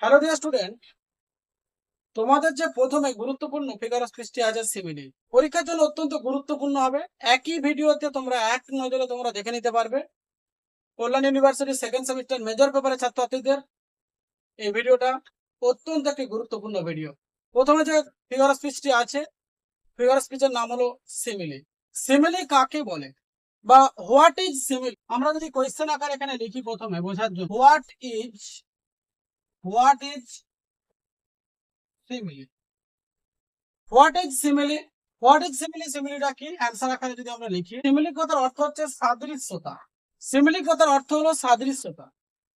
Hello dear student, তোমাদের যে প্রথমে গুরুত্বপূর্ণ ফিগার অফ স্পিচটি আছে সিমিলি পরীক্ষার জন্য অত্যন্ত গুরুত্বপূর্ণ হবে। একই ভিডিওতে তোমরা এক নজরে তোমরা দেখে নিতে পারবে। কল্যাণ ইউনিভার্সিটি সেকেন্ড সেমিস্টার মেজর পেপারের ছাত্রছাত্রীদের এই ভিডিওটা অত্যন্ত একটি গুরুত্বপূর্ণ ভিডিও। প্রথমে যে ফিগার অফ স্পিচটি আছে, ফিগার অফ স্পিচের নাম হলো সিমিলি। সিমিলি কাকে বলে বা হোয়াট ইজ সিমিলি, আমরা যদি কোয়েশ্চেন আকারে এখানে লিখি প্রথমে বোঝার জন্য, what is simile. What is simile, what is simile, সিমিলিটা কি অ্যান্সার আকারে যদি আমরা লিখি, সিমিলি কথার অর্থ হচ্ছে সাদৃশ্যতা। সিমিলি কথার অর্থ হলো সাদৃশ্যতা।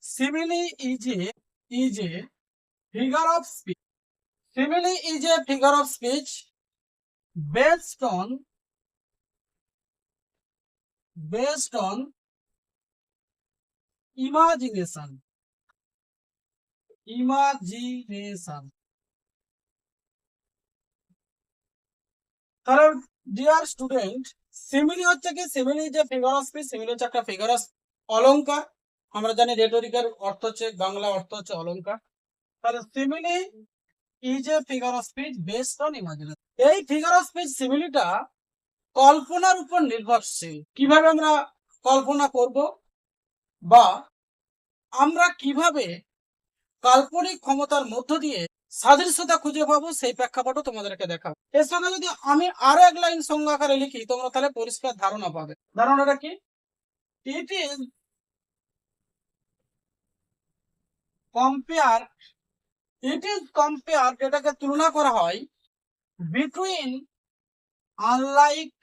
Simile is a figure of speech. Simile is a figure of speech based on imagination. কারণ ডিয়ার স্টুডেন্ট, সিমিলি হচ্ছে কি, সিমিলি যে ফিগার অফ স্পিচ, সিমিলি হচ্ছে একটা ফিগার অফ অলংকার। আমরা জানি রেটরিকের অর্থ হচ্ছে, বাংলা অর্থ হচ্ছে অলংকার। তাহলে simile is a figure of speech based on imagination. এই ফিগার অফ স্পিচ সিমিলিটা কল্পনার উপর নির্ভরশীল। কিভাবে আমরা কল্পনা করব বা আমরা কিভাবে কাল্পনিক ক্ষমতার মধ্য দিয়ে সাদৃশ্যতা খুঁজে পাবো, সেই প্রেক্ষাপটও তোমাদেরকে দেখাবো। এর সঙ্গে যদি আমি আরো এক লাইন সংজ্ঞা আকারে লিখি, তোমরা তাহলে পরিষ্কার ধারণা পাবে। ধারণাটা কি? ইট ইজ কম্পেয়ার, যেটাকে তুলনা করা হয় বিটুইন আনলাইক।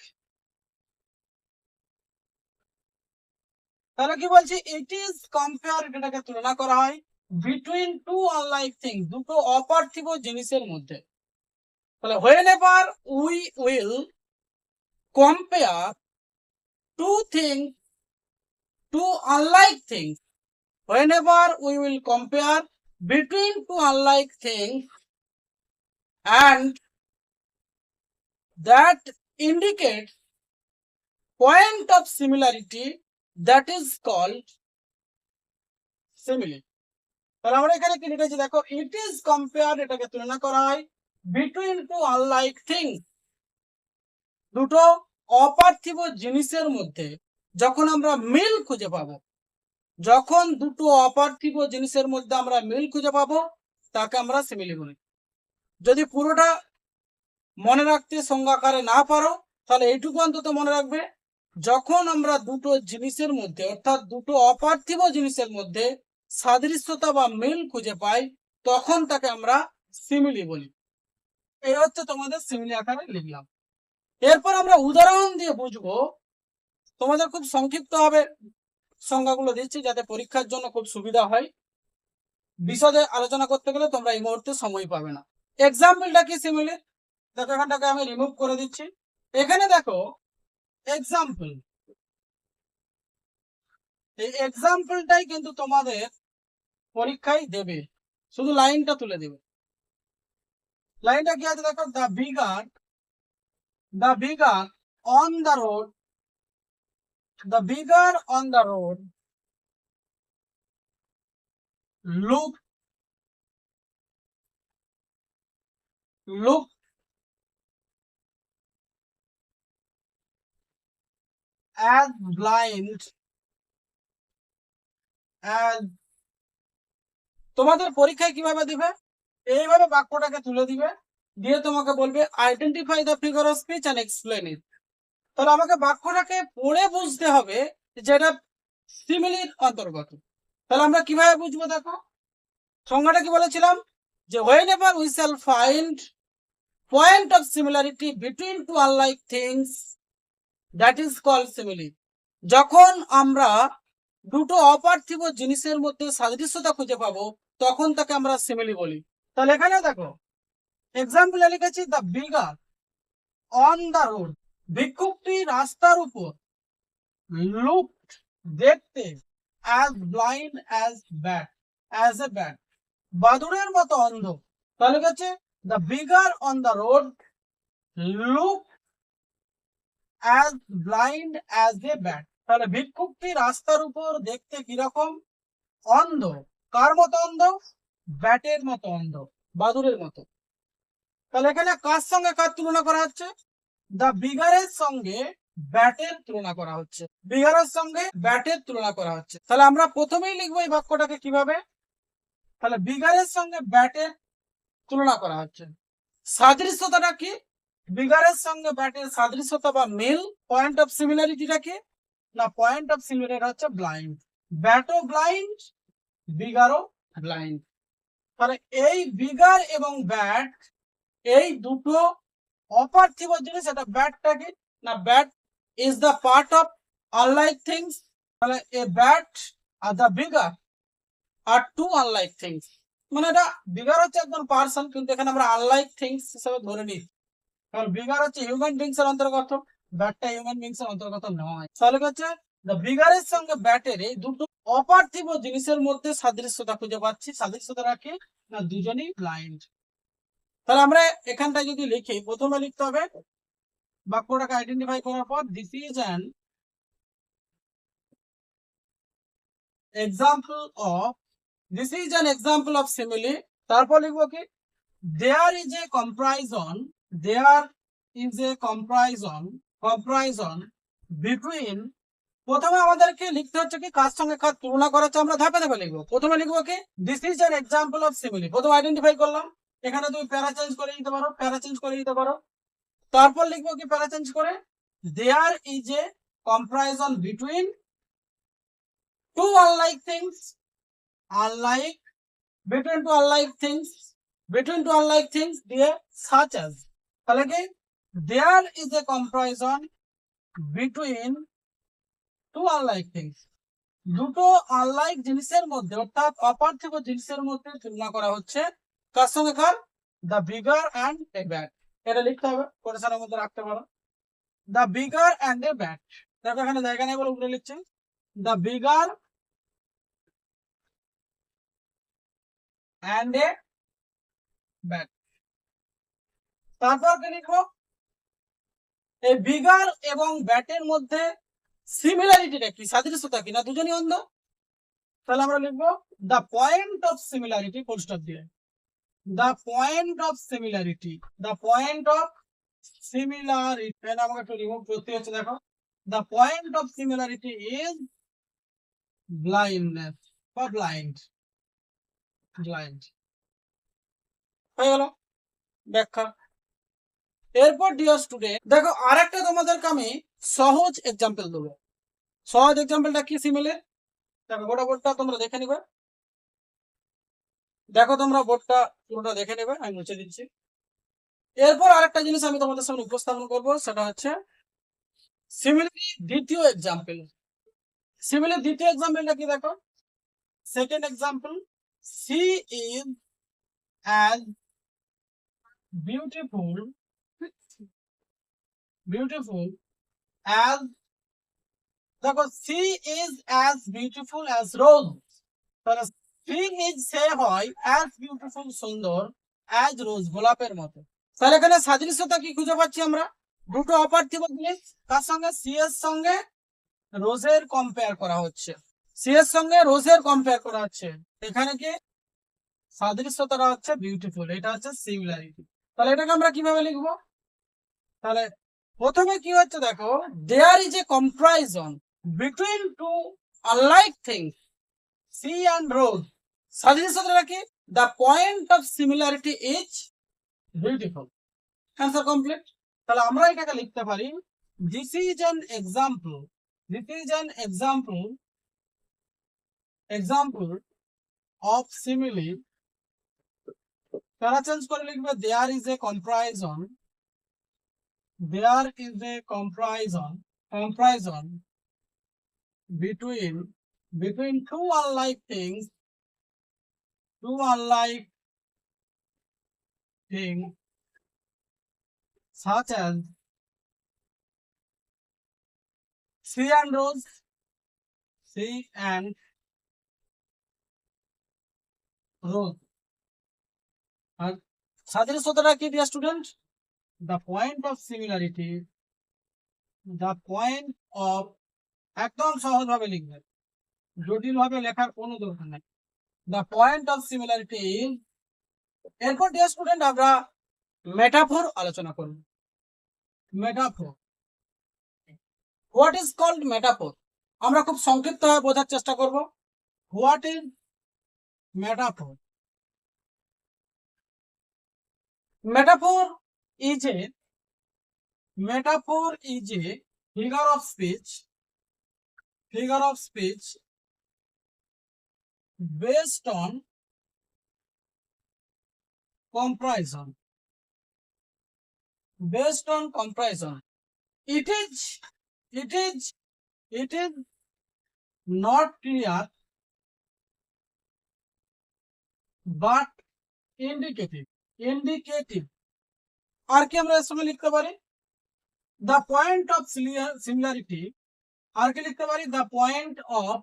তাহলে কি বলছি, ইট ইজ কম্পেয়ার, যেটাকে তুলনা করা হয় বিটুইন টু আনলাইক থিংস, দুটো অপার্থিব জিনিসের মধ্যে। তাহলে whenever we will compare two things, two unlike things, whenever we will compare between two unlike things and that indicates point of similarity, that is called simile. তাহলে আমরা এখানে কি লিখেছি দেখো, ইট ইজ কম্পেয়ার, এটাকে তুলনা করা হয় বিটুইন টু আনলাইক থিংস, দুটো অপার্থিব জিনিসের মধ্যে যখন আমরা মিল খুঁজে পাবো, যখন দুটো অপার্থিব জিনিসের মধ্যে আমরা মিল খুঁজে পাবো, তাকে আমরা সিমিলি বলি। যদি পুরোটা মনে রাখতে সংজ্ঞাকারে না পারো, তাহলে এইটুকু অন্তত মনে রাখবে, যখন আমরা দুটো জিনিসের মধ্যে, অর্থাৎ দুটো অপার্থিব জিনিসের মধ্যে সাদৃশ্যতা বা মিল খুঁজে পাই, তখন তাকে আমরা সিমিলি বলি। এই হচ্ছে তোমাদের সিমিলি আকারে লিখলাম। এরপর আমরা উদাহরণ দিয়ে বুঝবো। তোমাদের খুব সংক্ষিপ্ত হবে সংজ্ঞাগুলো দিচ্ছি, যাতে পরীক্ষার জন্য খুব সুবিধা হয়। বিশদে আলোচনা করতে গেলে তোমরা এই মুহূর্তে সময় পাবে না। এক্সাম্পলটা কি সিমিলি, দেখো এখানটাকে আমি রিমুভ করে দিচ্ছি। এখানে দেখো এক্সাম্পল, এই এক্সাম্পলটাই কিন্তু তোমাদের পরীক্ষায় দেবে, শুধু লাইনটা তুলে দেবে। লাইনটা কি আছে দেখো, the beggar on the road, the beggar on the road looked as blind as। তোমাদের পরীক্ষায় কিভাবে দিবে, এইভাবে বাক্যটাকে তুলে দিবে, দিয়ে তোমাকে বলবে identify the figure of speech and explain it. তাহলে আমাকে বাক্যটাকে পড়ে বুঝতে হবে যে এটা সিমিলির অন্তর্গত। তাহলে আমরা কিভাবে বুঝবো, দেখো সংজ্ঞাটা কি বলেছিলাম, যে whenever we shall find point of similarity between two unlike things, that is called simile। যখন আমরা দুটো অপার্থিব জিনিসের মধ্যে সাদৃশ্যতা খুঁজে পাবো, তখন তাকে আমরা সিমিলি বলি। তাহলে এখানে দেখো এক্সাম্পলে লিখেছি the beggar on the road, ভিক্ষুকটি রাস্তার উপর, লুকড দেখতে, as blind as a bat, বাদুড়ের মতো অন্ধ। তাহলে হচ্ছে the beggar on the road look as blind as a bat. তাহলে ভিক্ষুকটি রাস্তার উপর দেখতে কিরকম, অন্ধ। কার মতো অন্ধ, ব্যাটের মতো অন্ধ, বাদুরের মতো। তাহলে এখানে কার সঙ্গে কার তুলনা করা হচ্ছে? দ্য বিগারের সঙ্গে ব্যাটের তুলনা করা হচ্ছে, বিগারের সঙ্গে ব্যাটের তুলনা করা হচ্ছে। তাহলে আমরা প্রথমেই লিখবো এই বাক্যটাকে কিভাবে, তাহলে বিগারের সঙ্গে ব্যাটের তুলনা করা হচ্ছে। সাদৃশ্যতাটা কি? বিগারের সঙ্গে ব্যাটের সাদৃশ্যতা বা মিল, পয়েন্ট অফ সিমিলারিটিটা কি না, পয়েন্ট অফ সিমিলারিটি হচ্ছে ব্লাইন্ড, ব্যাটও ব্লাইন্ড, বিগারও ব্লাইন্ড। তাহলে এই বিগার এবং ব্যাট এই দুটো অপার্থিব জিনিস। এটা ব্যাটটা কি না, bat is the part of unlike things. তাহলে এ ব্যাট আর the beggar are two unlike things, মানে এটা বিগার হচ্ছে একজন পার্সন, কিন্তু এখানে আমরা আনলাইক থিংস হিসেবে ধরে নিই, কারণ বিগার হচ্ছে হিউম্যান বিংস এর অন্তর্গত, ব্যাটটা হিউম্যান বিংস এর অন্তর্গত নয়। তাহলে হচ্ছে দ্য বিগারের সঙ্গে ব্যাটের এই দুটো অপার্থিব জিনিসের মধ্যে সাদৃশ্যতা খুঁজে পাচ্ছি। সাদৃশ্যতা রাখি না, দুজনই ব্লাইন্ড। তাহলে আমরা এখানটায় যদি লিখি, প্রথমে লিখতে হবে বাক্যটাকে আইডেন্টিফাই করার পর this is an example of, this is an example of simile. তারপর লিখবো কি, there is a comparison, there is a comparison between. প্রথমে আমাদেরকে লিখতে হচ্ছে কি কার সঙ্গে কার তুলনা করা হচ্ছে, আমরা ধাপে ধাপে লিখবো। প্রথমে লিখবো কি, this is an example of simile, প্রথমে আইডেন্টিফাই করলাম। এখানে তুমি প্যারা চেঞ্জ করে দিতে পারো, প্যারা চেঞ্জ করে দিতে পারো। তারপর লিখবো কি প্যারা চেঞ্জ করে, there is a comparison between two unlike things, unlike, between two unlike things, between two unlike things দিয়ে such as, তাহলে কি there is a comparison between two unlike things, দুটো unlike জিনিসের মধ্যে অর্থাৎ অপার্থিব জিনিসের মধ্যে তুলনা করা হচ্ছে। কার সঙ্গে কার? the bigger and a bat। এটা লিখতে হবে, কোটেশনের মধ্যে রাখতে পারো, the bigger and a bat। দেখো এখানে জায়গা নেই বলে উপরে লিখছি the bigger and a bat। তারপর কি লিখবো, এই বিগার এবং ব্যাটের মধ্যে সিমিলারিটিটা কি, সাদৃশ্যতা কি না, দুজনই অন্ধ। তাহলে আমরা লিখবো the point of similarity, full stop দিয়ে, the point of similarity, the point of similarity. এটা আমাকে একটু রিমুভ করতে হচ্ছে, দেখো, the point of similarity is blindness বা ব্লাইন্ড, ব্লাইন্ড হয়ে গেল ব্যাখ্যা। এরপর ডিয়ার স্টুডেন্ট দেখো আরেকটা তোমাদেরকে আমি সহজ এক্সাম্পল দেবো। সহজ এক্সাম্পলটা কি সিমিলে, দেখো গোটা বোর্ডটা তোমরা দেখে নিবে, দেখো তোমরা বোর্ডটা পুরোটা দেখে নেবে, আমি মুছে দিচ্ছি। এরপর আরেকটা জিনিস আমি তোমাদের সামনে উপস্থাপন করব, সেটা হচ্ছে সিমিলি দ্বিতীয় এক্সাম্পল। সিমিলি দ্বিতীয় এক্সাম্পলটা কি, দেখো second example, sea is as beautiful, beautiful as, দেখো sea is as beautiful as rose. তাহলে সি ইজ সে হয় অ্যাজ বিউটিফুল সুন্দর, অ্যাজ রোজ গোলাপের মতো। তাহলে এখানে সাদৃশ্যতা কি খুঁজে পাচ্ছি আমরা, দুটো অপার্থিব জিনিস, তার সঙ্গে সি এর সঙ্গে রোজের কম্পেয়ার করা হচ্ছে, সি এর সঙ্গে রোজের কম্পেয়ার করা হচ্ছে। এখানে কি সাদৃশ্যতাটা হচ্ছে বিউটিফুল, এটা হচ্ছে সিমিলারিটি। তাহলে এটাকে আমরা কিভাবে লিখবো, তাহলে প্রথমে কি হচ্ছে দেখো, there is a comparison between two unlike things sea and rose. সাদৃশ্যতাটা কি, the point of similarity is beautiful. Answer complete. তাহলে আমরা এটাকে লিখতে পারি, this is an example, this is an example, example of simile. Para change করে লিখবে there is a comparison, there is a comparison, comparison between two unlike things, two unlike things such as C and rose, C and rose। আর সাদৃশ্যতাটা কি dear student, the point of similarity, the point of, একদম সহজ ভাবে লিখবে, জটিল ভাবে লেখার কোনো দরকার নেই, দ্য পয়েন্ট অফ সিমিলারিটি। এরপর ডিয়ার স্টুডেন্ট আমরা মেটাফোর আলোচনা করব। Metaphor, what is called metaphor? আমরা খুব সংক্ষিপ্ত ভাবে বোঝার চেষ্টা করব। What is metaphor? Metaphor is a figure of speech based on comparison. It is not clear but indicative. আর কি আমরা এর সঙ্গে লিখতে পারি? The point of similarity, আর কি লিখতে পারি? The point of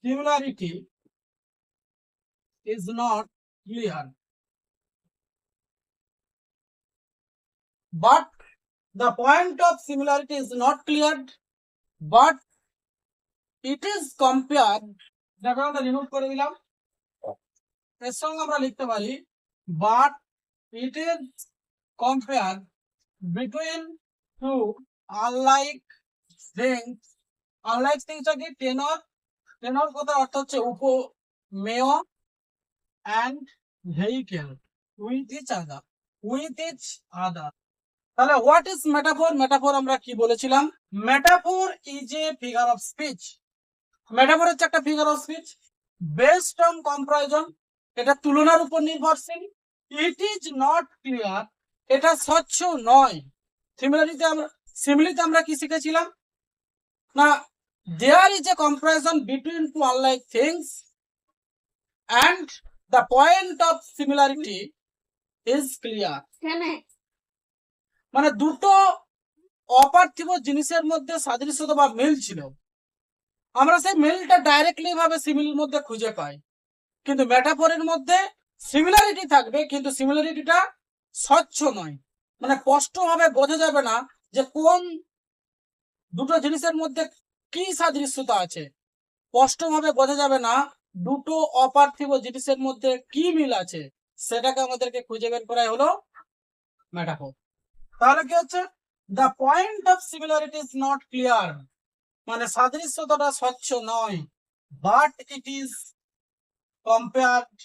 similarity is not clear, but the point of similarity is not clear, but it is compared. দেখো আমরা রিমুভ করে দিলাম। এর সঙ্গে আমরা লিখতে পারি but it is compared between two unlike things. Unlike things কি? টেনর কথার অর্থ হচ্ছে উপমেয় and vehicle with each other. তাহলে হোয়াট ইজ মেটাফোর? মেটাফোর আমরা কি বলেছিলাম? Metaphor is a figure of speech. Metaphor হচ্ছে একটা figure of speech based on comparison, এটা তুলনার উপর নির্ভরশীল। ইট ইজ নট ক্লিয়ার, এটা স্বচ্ছ নয়। সিমিলারিটিতে আমরা কি শিখেছিলাম না? There is a comparison between two unlike things and the point of similarity is clear. মানে দুটো অপার্থিব জিনিসের মধ্যে সাদৃশ্যতা বা মিল ছিল, আমরা সেই মিলটা ডাইরেক্টলি ভাবে সিমিলির মধ্যে খুঁজে পাই। কিন্তু মেটাফোরের মধ্যে সিমিলারিটি থাকবে কিন্তু সিমিলারিটিটা স্বচ্ছ নয়, মানে স্পষ্টভাবে বোঝা যাবে না যে কোন দুটো জিনিসের মধ্যে কি সাদৃশ্যতা আছে, স্পষ্টভাবে বোঝা যাবে না দুটো অপার্থিব জিনিসের মধ্যে কি মিল আছে, সেটাকে আমাদেরকে খুঁজে বের করাই হলো মেটাফোর। তাহলে কি হচ্ছে? The point of similarity is not clear, মানে সাদৃশ্যতাটা স্বচ্ছ নয়, বাট ইট ইজ কম্পেয়ার্ড।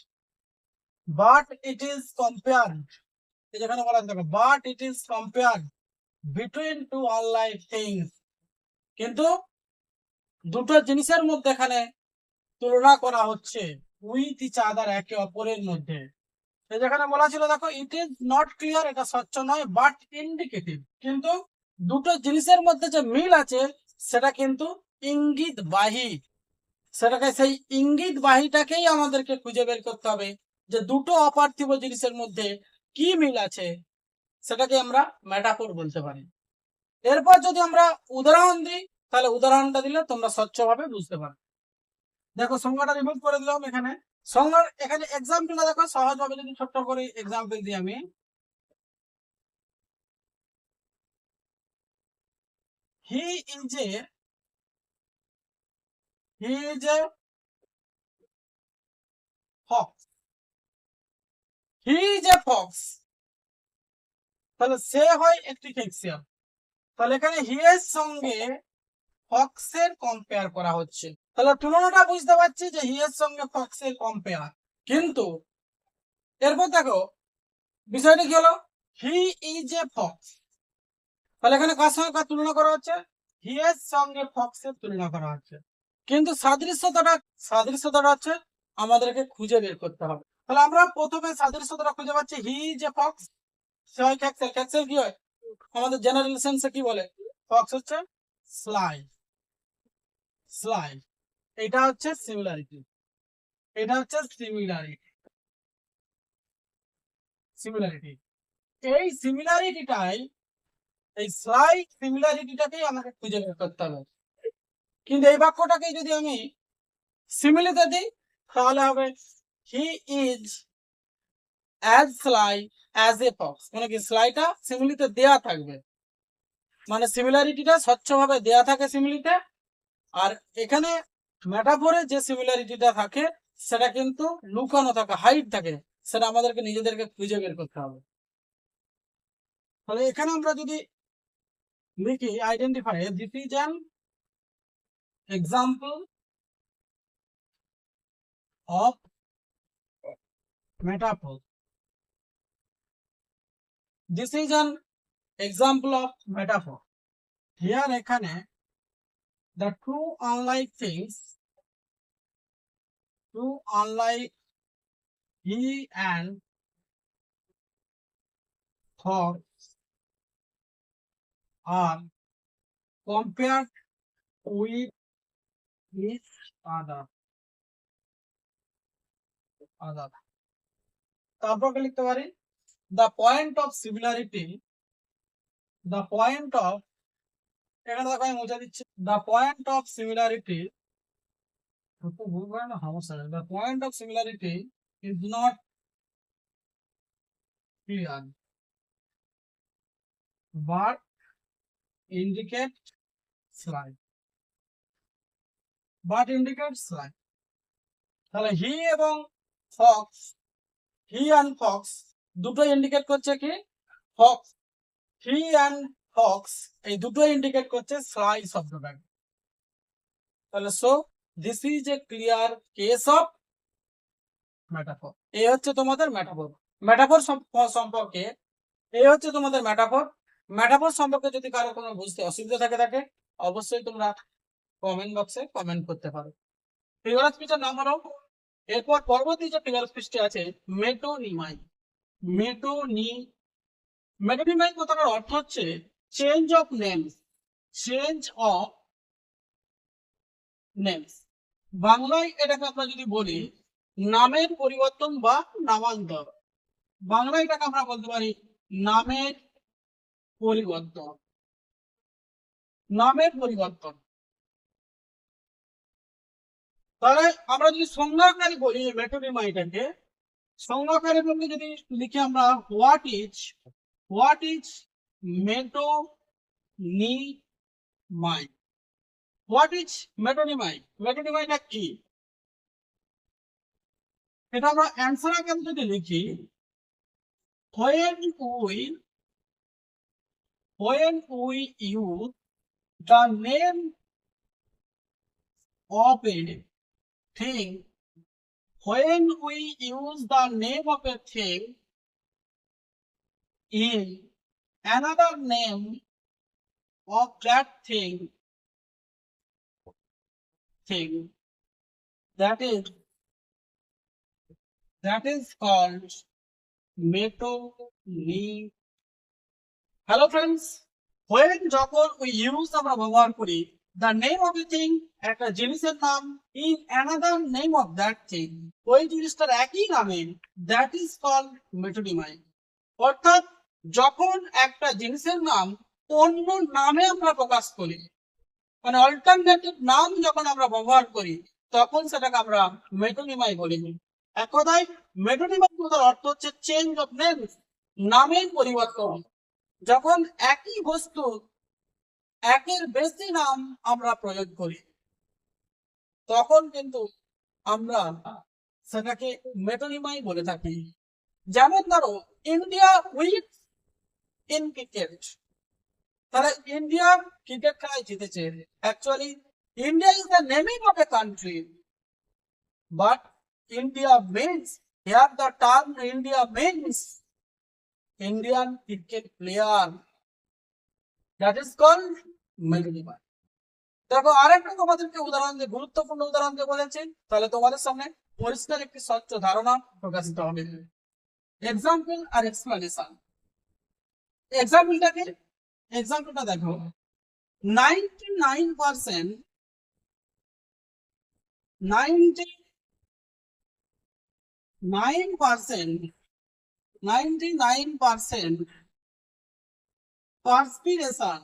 যেখানে বলা আছে but it is compared between two unlike things, কিন্তু দুটো জিনিসের মধ্যে এখানে তুলনা করা হচ্ছে উইথ ইচ আদার, একে অপরের মধ্যে। যেখানে বলা ছিল দেখো ইট ইজ নট ক্লিয়ার, এটা স্বচ্ছ নয়, বাট ইন্ডিকেটিভ, কিন্তু দুটো জিনিসের মধ্যে যে মিল আছে সেটা কিন্তু ইঙ্গিতবাহী। সেটাকে সেই ইঙ্গিতবাহীটাকেই আমাদেরকে খুঁজে বের করতে হবে যে দুটো অপার্থিব জিনিসের মধ্যে কি মিল আছে, সেটাকে আমরা মেটাফোর বলতে পারি। এরপর যদি আমরা উদাহরণ দিই তাহলে উদাহরণটা দিলে তোমরা স্বচ্ছভাবে বুঝতে পারবে। দেখো সংজ্ঞাটা রিমুভ করে দিলাম এখানে। সংজ্ঞার এখানে এক্সাম্পলটা দেখো সহজভাবে যদি ছোট্ট করে এক্সাম্পল দিই আমি। He is a fox. He is a fox, তাহলে সে হয় একটি ফিক্সিয়াম। তাহলে এখানে হি এর সঙ্গে ফক্সের কম্পেয়ার করা হচ্ছে, তাহলে তুলনাটা বুঝতে পারছি যে হি এর সঙ্গে ফক্সের কম্পেয়ার। কিন্তু এরপর দেখো বিষয়টা কি হলো? হি ইজ এ ফক্স, তাহলে এখানে কার সঙ্গে কার তুলনা করা হচ্ছে? হি এর সঙ্গে ফক্সের তুলনা করা হচ্ছে, কিন্তু সাদৃশ্যতাটা হচ্ছে আমাদেরকে খুঁজে বের করতে হবে। তাহলে আমরা প্রথমে সাদৃশ্যতাটা খুঁজে পাচ্ছি, হি ইজ এ ফক্স, সে হয় ক্যাক্সেল। ক্যাক্সেল কি হয় আমাদের জেনারেল সেন্সে কি বলে? ফক্স হচ্ছে স্লাই। এটা হচ্ছে সিমিলারিটি, এই সিমিলারিটিটাই, এই স্লাই সিমিলারিটিটাকেই আমাকে খুঁজে বের করতে হবে। কিন্তু এই বাক্যটাকে যদি আমি সিমিলিতে দিই তাহলে হবে he is as sly as a fox, মানে কি স্লাইটা সিমিলিতে দেয়া থাকবে, মানে সিমিলারিটিটা স্বচ্ছভাবে দেয়া থাকে সিমিলিতে। আর এখানে মেটাফোরে যে সিমিলারিটিটা থাকে সেটা কিন্তু লুকানো থাকে, হাইড থাকে, সেটা আমাদেরকে নিজেদেরকে খুঁজে বের করতে হবে। তাহলে এখানে আমরা যদি লিখি identify, this is an example of metaphor. This is an example of metaphor. Here এখানে the two unlike things, two unlike he and fox are compared with each other. তারপর লিখতে পারি the point of similarity, the point of, এখানে দেখো আমি মুছে দিচ্ছি, the point of similarity, the point of similarity is not clear but indicate slide, but indicate slide. তাহলে হি এবং ফক্স, হি অ্যান্ড ফক্স দুটো ইন্ডিকেট করছে কি, ফক্স, হি অ্যান্ড ফক্স এই দুটো ইন্ডিকেট করছে স্লাই শব্দটাকে। তাহলে so this is a clear case of metaphor. এই হচ্ছে তোমাদের মেটাফর। মেটাফর সম্পর্কে এই হচ্ছে তোমাদের মেটাফর। মেটাফর সম্পর্কে যদি কারো কোনো বুঝতে অসুবিধা থাকে অবশ্যই তোমরা কমেন্ট বক্সে কমেন্ট করতে পারো। ফিগার স্পিচের নাম হলো, এরপর পরবর্তী যে ফিগার স্পিচটি আছে মেটোনিমাই। মেটোনিমাই কথাটার অর্থ হচ্ছে change of names, change of names. বাংলায় এটাকে আমরা যদি বলি নামের পরিবর্তন বা নামান্তর, বাংলায় এটাকে আমরা বলতে পারি নামের পরিবর্তন, নামের পরিবর্তন। তাহলে আমরা যদি সংজ্ঞাকারে বলি মেটোনিমাইটাকে, সংজ্ঞাকারে বলতে যদি লিখি আমরা হোয়াট ইজ মেটোনিমাই, হোয়াট ইজ মেটোনিমাই, মেটোনিমাইটা কি, এটা আমরা অ্যান্সার আকারে যদি লিখি when we use the name of a thing, when we use the name of a thing in another name of that thing, that is called metonymy. Hello friends, when যখন we use আমরা ব্যবহার করি the name of a thing, একটা জিনিসের নাম, in another name of that thing, ওই জিনিসটার একই নামে, that is called metonymy. অর্থাৎ যখন একটা জিনিসের নাম অন্য নামে আমরা প্রকাশ করি, মানে অল্টারনেটিভ নাম যখন আমরা ব্যবহার করি তখন সেটাকে আমরা মেটোনিমাই বলি। এক কথায় মেটোনিমাই কথার অর্থ হচ্ছে চেঞ্জ অফ নেম, নামের পরিবর্তন। যখন একই বস্তু একের বেশি নাম আমরা প্রয়োগ করি তখন কিন্তু আমরা সেটাকে মেটোনিমাই বলে থাকি। যেমন ধরো ইন্ডিয়া উইথ ইন ক্রিকেট, তাহলে ইন্ডিয়া ক্রিকেট খেলায় জিতেছে, actually India is the naming of a country, but India means, here the term India means Indian cricket player, that is called metonymy. দেখো আরেকটা তোমাদেরকে উদাহরণ দিয়ে, গুরুত্বপূর্ণ উদাহরণ দিয়ে বলেছি, তাহলে তোমাদের সামনে পরিষ্কার একটি স্বচ্ছ ধারণা প্রকাশিত হবে। এক্সাম্পল আর এক্সপ্লেনেশন। এক্সাম্পলটাকে, এক্সাম্পলটা দেখো 99% perspiration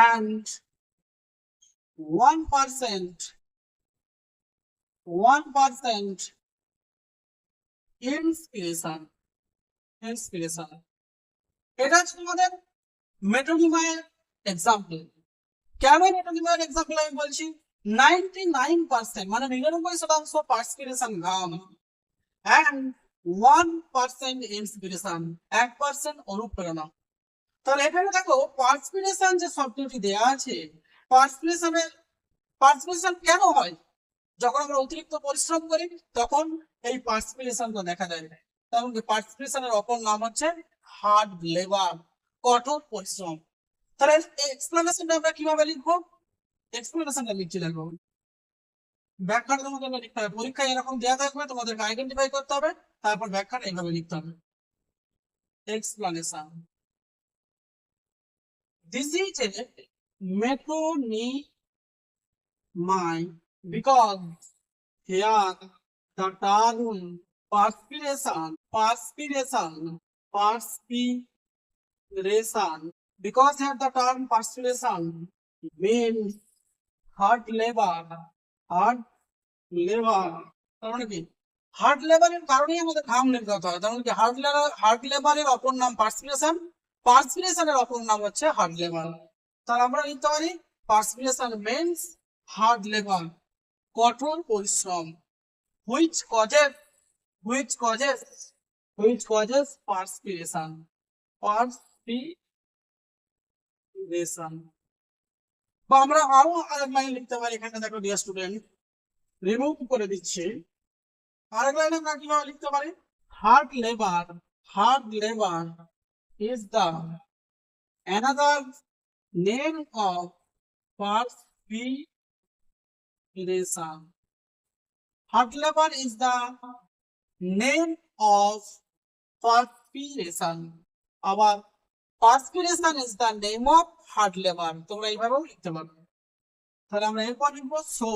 and 1% inspiration. এটা হচ্ছে তোমাদের মেটোনিমায়ের এক্সাম্পল। কেন মেটোনিমাইয়ের এক্সাম্পল আমি বলছি? 99% মানে 99% পার্সপিরেশন ঘাম and 1% ইন্সপিরেশন, 1% অনুপ্রেরণা। তাহলে এখানে দেখো পার্সপিরেশন যে শব্দটি দেয়া আছে, পার্সপিরেশন কেন হয়? যখন আমরা অতিরিক্ত পরিশ্রম করি তখন এই পার্সপিরেশনটা দেখা যায়। কারণ পার্সপিরেশনের অপর নাম হচ্ছে হার্ড লেবার, কঠোর পরিশ্রম। তাহলে এক্সপ্লেনেশনটা আমরা কিভাবে লিখবো? এক্সপ্লেনেশনটা লিখছি দেখো, ব্যাখ্যাটা তোমাদের লিখতে হবে। পরীক্ষায় এরকম দেওয়া থাকবে, তোমাদেরকে আইডেন্টিফাই করতে হবে, তারপর ব্যাখ্যাটা এইভাবে লিখতে হবে। Explanation, this is a metonymy because here the term perspiration, because here the term perspiration means hard labor, তার মানে কি হার্ড লেবারের কারণেই আমাদের ঘাম নির্গত হয়। তার মানে কি হার্ড লেবারের অপর নাম পার্সপিরেশনের অপর নাম হচ্ছে হার্ড লেবার। তাহলে আমরা লিখতে পারি পার্সপিরেশন মিন্স হার্ড লেবার, কঠোর পরিশ্রম, which causes perspiration. বা আমরা আরো আরেক লাইন লিখতে পারি। এখানে দেখো ডিয়ার স্টুডেন্ট, রিমুভ করে দিচ্ছি। আরেক লাইন আমরা কিভাবে লিখতে পারি? Hard labour is the another name of perspiration. Hard labor is the name of perspiration. আবার perspiration is the name of hard labor, তোমরা এইভাবেও লিখতে পারো। তাহলে আমরা এরপর লিখবো, so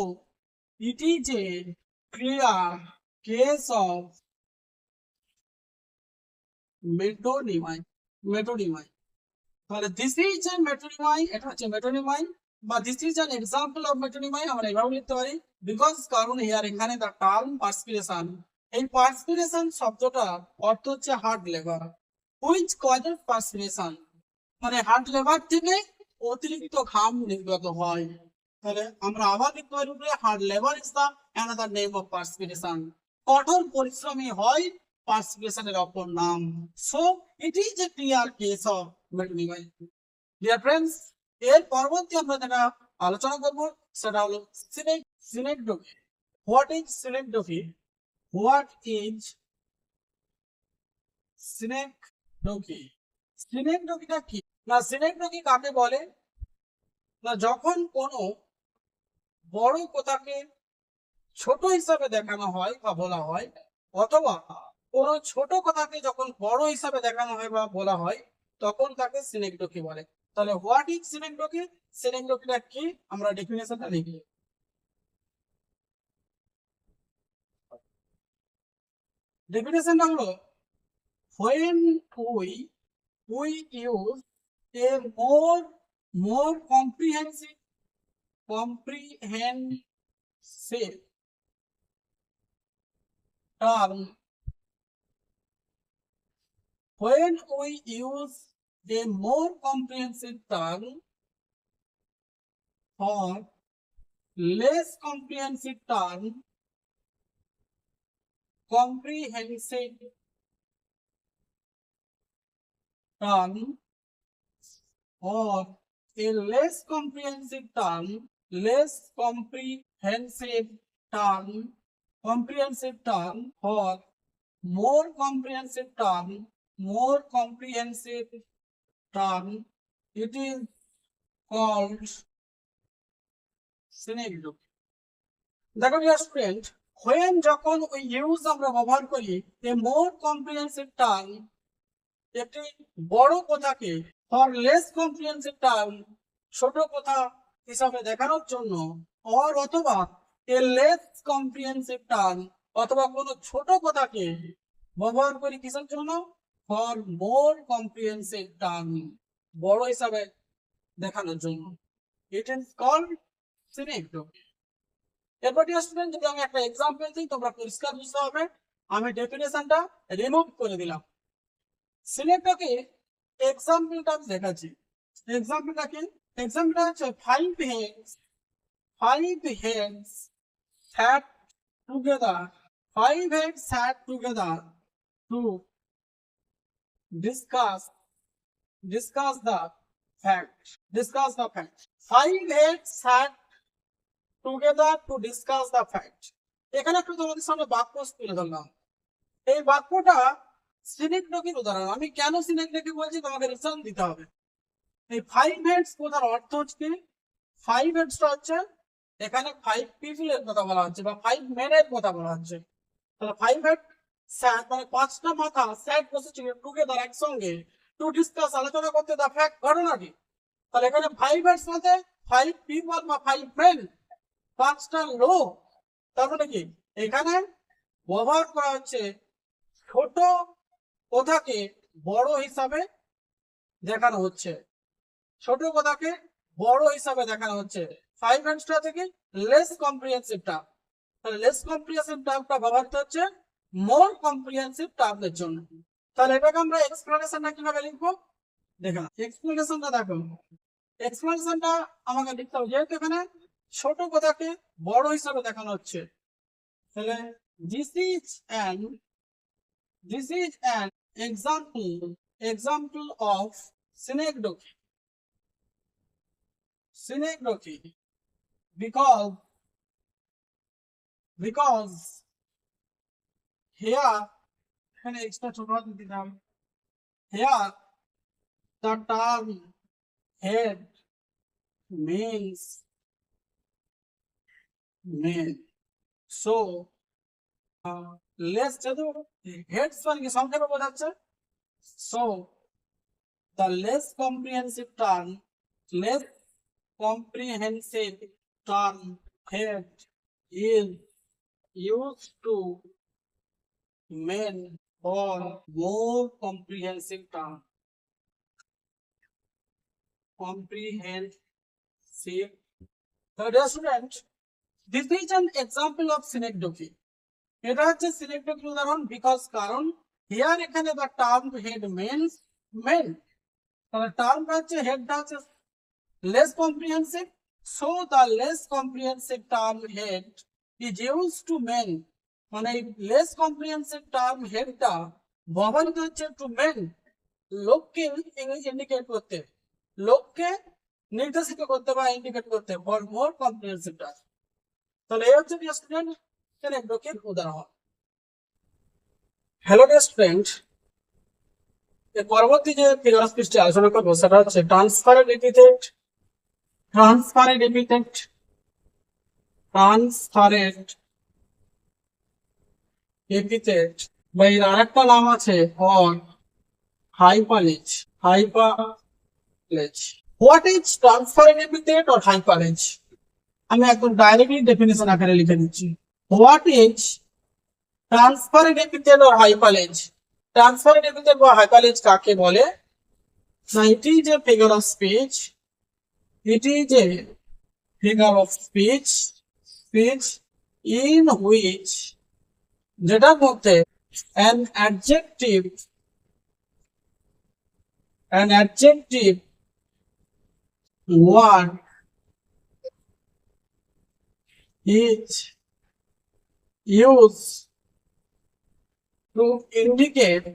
it is a clear case of মেটোনিমাই। তাহলে দিস ইজ এ মেটোনিমাই, এটা হচ্ছে মেটোনিমাই, বা this is an example of metonymy আমরা এইভাবে লিখতে পারি। বিকজ কারণ হিয়ার এখানে দ্য টার্ম পার্সপিরেশন, এই পার্সপিরেশন শব্দটা অর্থ হচ্ছে hard labour, which causes perspiration, মানে হার্ড লেবার থেকে অতিরিক্ত ঘাম নির্গত হয়। তাহলে আমরা আবার লিখতে পারি hard labour is the another name of perspiration, কঠোর পরিশ্রমী হয় পার্সপিরেশনের অপর নাম। So it is a clear case of metonymy. Dear friends, এর পরবর্তী আমরা যেটা আলোচনা করব সেটা হলো সিনেকডোকি। What is সিনেকডোকি? সিনেকডোকিটা কি না, সিনেকডোকি কাকে বলে না, যখন কোনো বড় কথাকে ছোট হিসাবে দেখানো হয় বা বলা হয়, অথবা কোনো ছোট কথাকে যখন বড় হিসাবে দেখানো হয় বা বলা হয়, তখন তাকে সিনেকডোকি বলে। তাহলে হোয়াট ইজ সিনেকডোকি? সিনেকডোকিটা কি আমরা ডেফিনেশনটা লিখি। ডেফিনেশনটা হলো, when we use a more comprehensive term, when we use a more comprehensive term or less comprehensive term, or a less comprehensive term or more comprehensive term, it is called synecdoche. দেখো dear student, when যখন ওই use আমরা ব্যবহার করি এ মোর comprehensive term, একটি বড় কথাকে, for less comprehensive term ছোট কথা হিসাবে দেখানোর জন্য, অথবা এ লেস কম্প্রিহেনসিভ টার্ম অথবা কোনো ছোট কথাকে ব্যবহার করি কিসের জন্য? ফর মোর কম্প্রিহেনসিভ টার্ম, বড় হিসাবে দেখানোর জন্য। It is called synecdoche. এরপর স্টুডেন্ট, যদি আমি একটা এক্সাম্পল দিই তোমরা পরিষ্কার বুঝতে হবে। আমি ডেফিনেশনটা রিমুভ করে দিলাম। সিনেকডোকি এক্সাম্পলটা আমি দেখাচ্ছি। এক্সাম্পলটা কি? এক্সাম্পলটা হচ্ছে five heads sat together. Five heads sat together to discuss the fact. Discuss the fact. Five heads sat together to discuss the fact. এখানে একটু তোমাদের সামনে বাক্য তুলে ধরলাম। এই বাক্যটা সিনেক্টকির উদাহরণ। আমি কেন সিনেক্টকি বলছি তোমাকে রিজন দিতে হবে। এই ফাইভ হেডস কথার অর্থ হচ্ছে, ফাইভ হেডসটা হচ্ছে এখানে ফাইভ পিপলের কথা বলা হচ্ছে বা ফাইভ মেনের কথা বলা হচ্ছে। তাহলে ফাইভ হেড স্যাট মানে পাঁচটা মাথা স্যাট বসেছিল টুগেদার একসঙ্গে টু ডিসকাস আলোচনা করতে দা ফ্যাক্ট ঘটনাটি। তাহলে এখানে ফাইভ হেডস মানে ফাইভ পিপল বা ফাইভ মেন, পাঁচটা লোক। তার মানে কি এখানে ব্যবহার করা হচ্ছে ছোট কথাকে বড় হিসাবে দেখানো হচ্ছে, ছোট কথাকে বড় হিসাবে দেখানো হচ্ছে। ফাইভ হেডসটা থেকে লেস কম্প্রিহেনসিভ টার্ম। তাহলে লেস কম্প্রিহেনসিভ টার্মটা ব্যবহৃত হচ্ছে মোর কম্প্রিহেনসিভ টার্মের জন্য। তাহলে এটাকে আমরা এক্সপ্লেনেশনটা কিভাবে লিখবো দেখো। এক্সপ্লেনেশনটা দেখো, এক্সপ্লেনেশনটা আমাকে লিখতে হবে যেহেতু এখানে ছোট কথাকে বড় হিসাবে দেখানো হচ্ছে। তাহলে this is an example of synecdoche because here এখানে এক্সট্রা ছোট হাত দিলাম। here the term head means men, so less যেহেতু হেডস মানে কি সংক্ষেপে বোঝাচ্ছে, so the less comprehensive term head is used to men or more comprehensive term. So dear student, this is an example of synecdoche. এটা হচ্ছে সিনেক্টকির উদাহরণ because কারণ here এখানে the term head means men। তাহলে টার্মটা হচ্ছে হেডটা হচ্ছে less comprehensive, so the less comprehensive term head is used to men। মানে less comprehensive term হেডটা ব্যবহৃত হচ্ছে to men, লোককে ইন্ডিকেট করতে, লোককে নির্দেশিত করতে বা ইন্ডিকেট করতে for more comprehensive term। তাহলে এই হচ্ছে ডিয়ার স্টুডেন্ট সিনেক্টকির উদাহরণ। হ্যালো ডিয়ার স্টুডেন্ট, এর পরবর্তী যে ফিগার অফ স্পিচটি আলোচনা করবো সেটা হচ্ছে ট্রান্সফারেড এপিথেট বা এর আরেকটা নাম আছে or hypallage. What is transferred epithet or hypallage? আমি একদম ডাইরেক্টলি ডেফিনিশন আকারে লিখে দিচ্ছি। What is transferred epithet or hypallage? Transferred epithet বা হাইপারলেজ কাকে বলে? না, it is a figure of speech in which যেটার মধ্যে an adjective word is used to indicate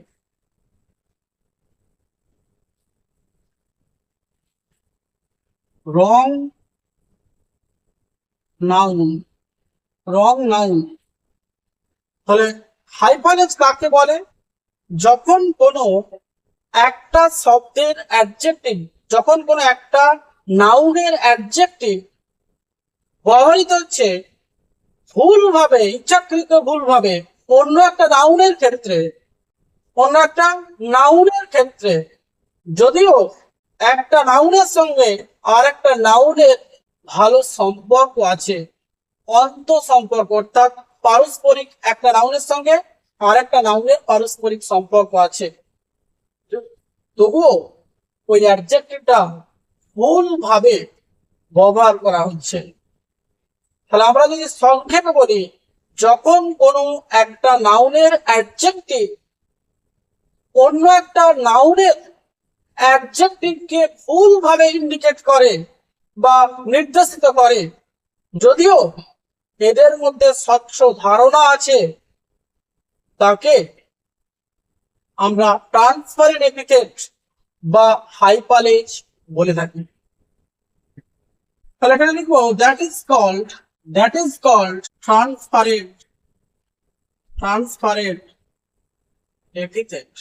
wrong noun। তাহলে হাইপারলেজ কাকে বলে? যখন কোনো একটা শব্দের অ্যাডজেক্টিভ, যখন কোনো একটা নাউনের অ্যাডজেক্টিভ ব্যবহৃত হচ্ছে ভুলভাবে, ইচ্ছাকৃত ভুলভাবে অন্য একটা নাউনের ক্ষেত্রে, যদিও একটা নাউনের সঙ্গে আর একটা নাউনের ভালো সম্পর্ক আছে, অন্ত সম্পর্ক, অর্থাৎ পারস্পরিক, একটা নাউনের সঙ্গে আর একটা নাউনের পারস্পরিক সম্পর্ক আছে, তবুও ওই অ্যাডজেক্টিভটা ভুলভাবে ব্যবহার করা হচ্ছে। তাহলে আমরা যদি সংক্ষেপে বলি, যখন কোনো একটা নাউনের অ্যাডজেক্টিভ অন্য একটা নাউনের অ্যাডজেক্টিভকে ভুলভাবে ইন্ডিকেট করে বা নির্দেশিত করে, যদিও এদের মধ্যে স্বচ্ছ ধারণা আছে, তাকে আমরা ট্রান্সফারেন্ট এপিথেট বা হাইপারলেজ বলে থাকি। তাহলে এখানে লিখবো দ্যাট ইজ কল্ড ট্রান্সফারেন্ট এপিথেট।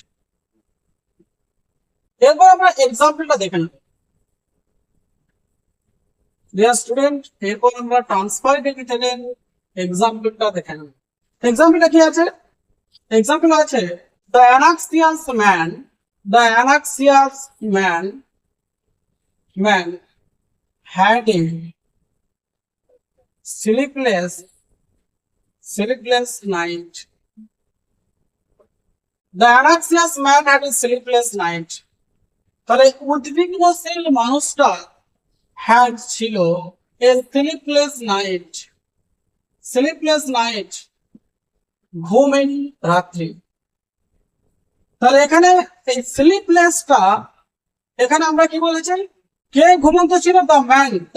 এরপর আমরা এক্সাম্পলটা দেখে নেব। ডিয়ার স্টুডেন্ট, এরপর আমরা ট্রান্সফারেন্ট এপিথেটের এক্সাম্পলটা দেখে নেব। এক্সাম্পলটা কি আছে? এক্সাম্পল আছে the anxious man had a sleepless night. The anxious man had a sleepless night. তাহলে উদ্বিগ্নশীল মানুষটা had ছিল a sleepless night, ঘুমহীন রাত্রি। তাহলে এখানে এই স্লিপলেসটা, এখানে আমরা কি বলেছি? কে ঘুমন্ত ছিল? দ্য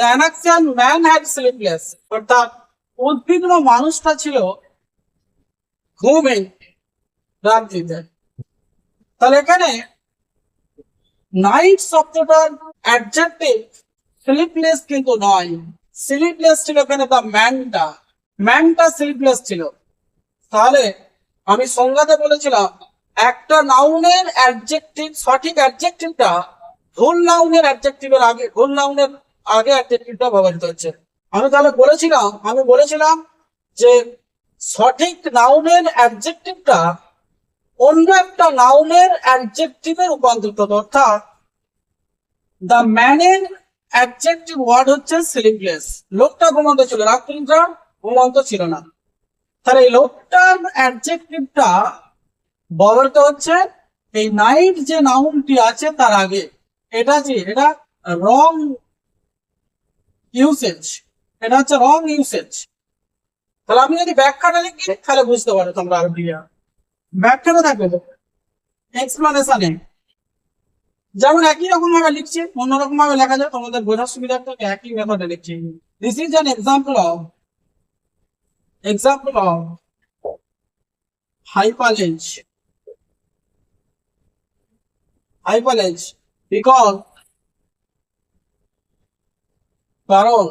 অ্যানাক্সিয়াস ম্যান হ্যাড স্লিপলেস, অর্থাৎ উদ্বিগ্ন মানুষটা ছিল ঘুমহীন রাত্রিতে। তাহলে এখানে নাইট শব্দটার অ্যাডজেক্টিভ স্লিপলেস কিন্তু নয়, স্লিপলেস ছিল এখানে দ্য ম্যানটা স্লিপলেস ছিল। তাহলে আমি সংজ্ঞাতে বলেছিলাম একটা নাউনের অ্যাডজেক্টিভ, সঠিক অ্যাডজেক্টিভটা ভুল নাউনের আগে অ্যাডজেক্টিভটা ব্যবহৃত হচ্ছে। আমি তাহলে বলেছিলাম যে সঠিক নাউনের অ্যাডজেক্টিভটা অন্য একটা নাউনের অ্যাডজেক্টিভে রূপান্তরিত, অর্থাৎ দ্য ম্যানের অ্যাডজেক্টিভ ওয়ার্ড হচ্ছে স্লিপলেস। লোকটা ঘুমন্ত ছিল, রাত্রিটা ঘুমন্ত ছিল না। তাহলে এই লোকটার অ্যাডজেক্টিভটা ব্যবহৃত হচ্ছে এই নাইট যে নাউনটি আছে তার আগে। এটা রং ইউসেজ, এটা হচ্ছে রং ইউসেজ। তাহলে আমি যদি ব্যাখ্যাটা লিখি তাহলে বুঝতে পারো তোমরা আরো ক্লিয়ার। ব্যাখ্যাটা থাকবে এক্সপ্লানেশনে, যেমন একই রকম ভাবে লিখছি, অন্যরকম ভাবে লেখা যায়, তোমাদের বোঝার সুবিধার্থে একই মেথডে লিখছি। This is an example of hyperledge because কারণ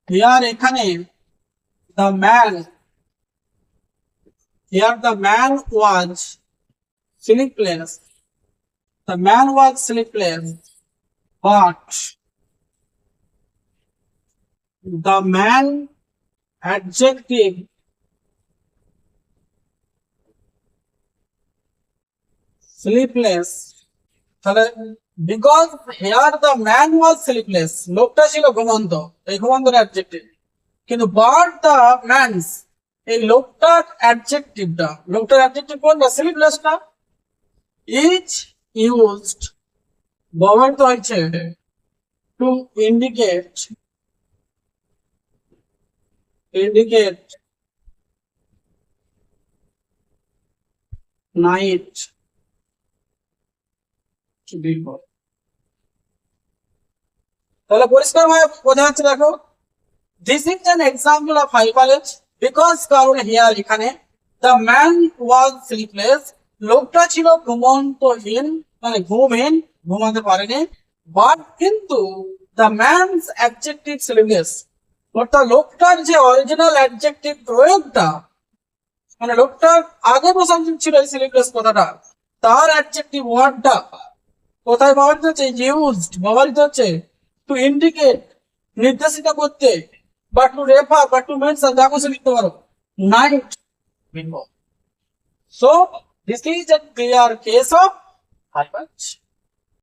here এখানে the man was sleepless, but the man adjective sleepless, তাহলে because here the man was sleepless, লোকটা ছিল ঘুমন্ত, এই ঘুমন্তর অ্যাডজেক্টিভ। কিন্তু বাট দ্য ম্যানস, এই লোকটার অ্যাডজেক্টিভ কোনটা? স্লিপলেসটা। ইজ ইউজড, ব্যবহৃত হয়েছে টু ইন্ডিকেট নাইট বিফোর। তাহলে পরিষ্কার ভাবে বোঝা যাচ্ছে, দেখো this is an example of hypallage because কারণ হিয়ার এখানে দ্য ম্যান ওয়াজ স্লিপলেস, লোকটা ছিল ঘুমন্তহীন, মানে ঘুমহীন, ঘুমাতে পারেনি। বাট কিন্তু দ্য ম্যানস অ্যাডজেক্টিভ স্লিপলেস, অর্থাৎ লোকটার যে অরিজিনাল অ্যাডজেক্টিভ প্রয়োগটা, মানে লোকটার আগে বসানো ছিল এই স্লিপলেস কথাটা, তার অ্যাডজেক্টিভ ওয়ার্ডটা কোথায় ব্যবহৃত হচ্ছে? ইউজড, ব্যবহৃত হচ্ছে টু ইন্ডিকেট, নির্দেশিত করতে, বা টু রেফার বা টু মেনশন, যা কিছু লিখতে পারো, night before. So this is a clear case of হাইপারলেজ।